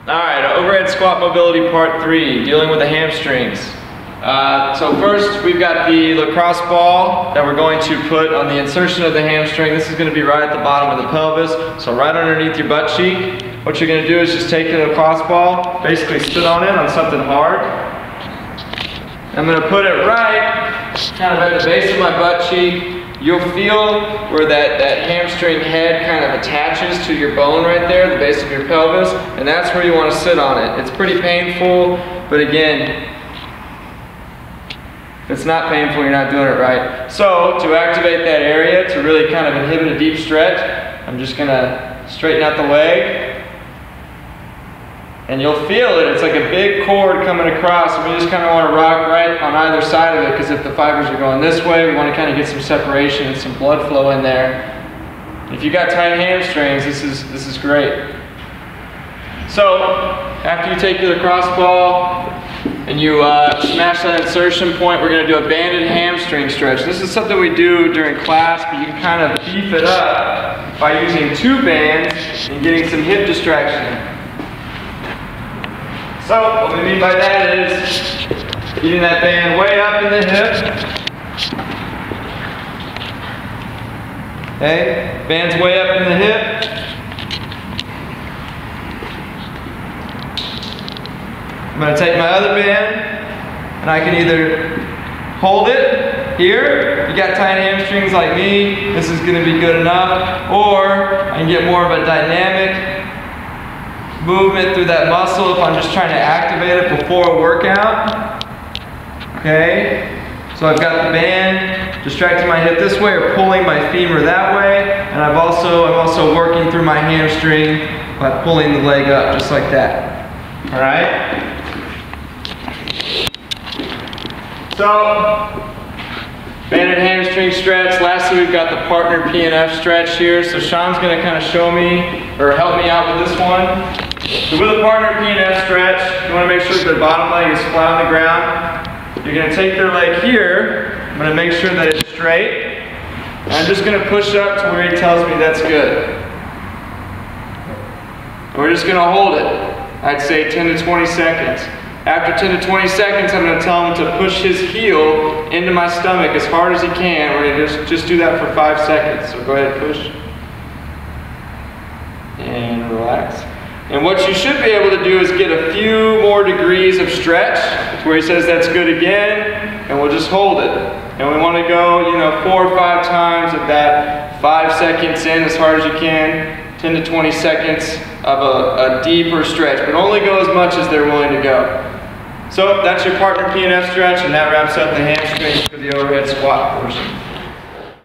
Alright, overhead squat mobility part 3, dealing with the hamstrings. So first we've got the lacrosse ball that we're going to put on the insertion of the hamstring. This is going to be right at the bottom of the pelvis, so right underneath your butt cheek. What you're going to do is just take the lacrosse ball, basically sit on it on something hard. I'm going to put it right kind of at the base of my butt cheek. You'll feel where that hamstring head kind of attaches to your bone right there, the base of your pelvis, and that's where you want to sit on it. It's pretty painful, but again, if it's not painful, you're not doing it right. So, to activate that area, to really kind of inhibit a deep stretch, I'm just going to straighten out the leg. And you'll feel it. It's like a big cord coming across, and we just kind of want to rock right on either side of it, because if the fibers are going this way, we want to kind of get some separation and some blood flow in there. If you got tight hamstrings, this is great. So, after you take your lacrosse ball and you smash that insertion point, we're going to do a banded hamstring stretch. This is something we do during class, but you can kind of beef it up by using 2 bands and getting some hip distraction. So, what we mean by that is getting that band way up in the hip. Okay, band's way up in the hip. I'm going to take my other band, and I can either hold it here. If you got tight hamstrings like me, this is going to be good enough. Or I can get more of a dynamic movement through that muscle if I'm just trying to activate it before a workout. Okay, so I've got the band distracting my hip this way or pulling my femur that way, and I'm also working through my hamstring by pulling the leg up just like that. All right. So, banded hamstring stretch. Lastly, we've got the partner PNF stretch here. So Sean's going to kind of show me or help me out with this one. So with a partner PNF stretch, you want to make sure that their bottom leg is flat on the ground. You're going to take their leg here. I'm going to make sure that it's straight. And I'm just going to push up to where he tells me that's good. And we're just going to hold it. I'd say 10 to 20 seconds. After 10 to 20 seconds, I'm going to tell him to push his heel into my stomach as hard as he can. We're going to just do that for 5 seconds. So go ahead, push. And relax. And what you should be able to do is get a few more degrees of stretch to where he says that's good again, and we'll just hold it. And we want to go, 4 or 5 times of that 5 seconds in as hard as you can, 10 to 20 seconds of a deeper stretch, but only go as much as they're willing to go. So that's your partner PNF stretch, and that wraps up the hamstrings for the overhead squat portion.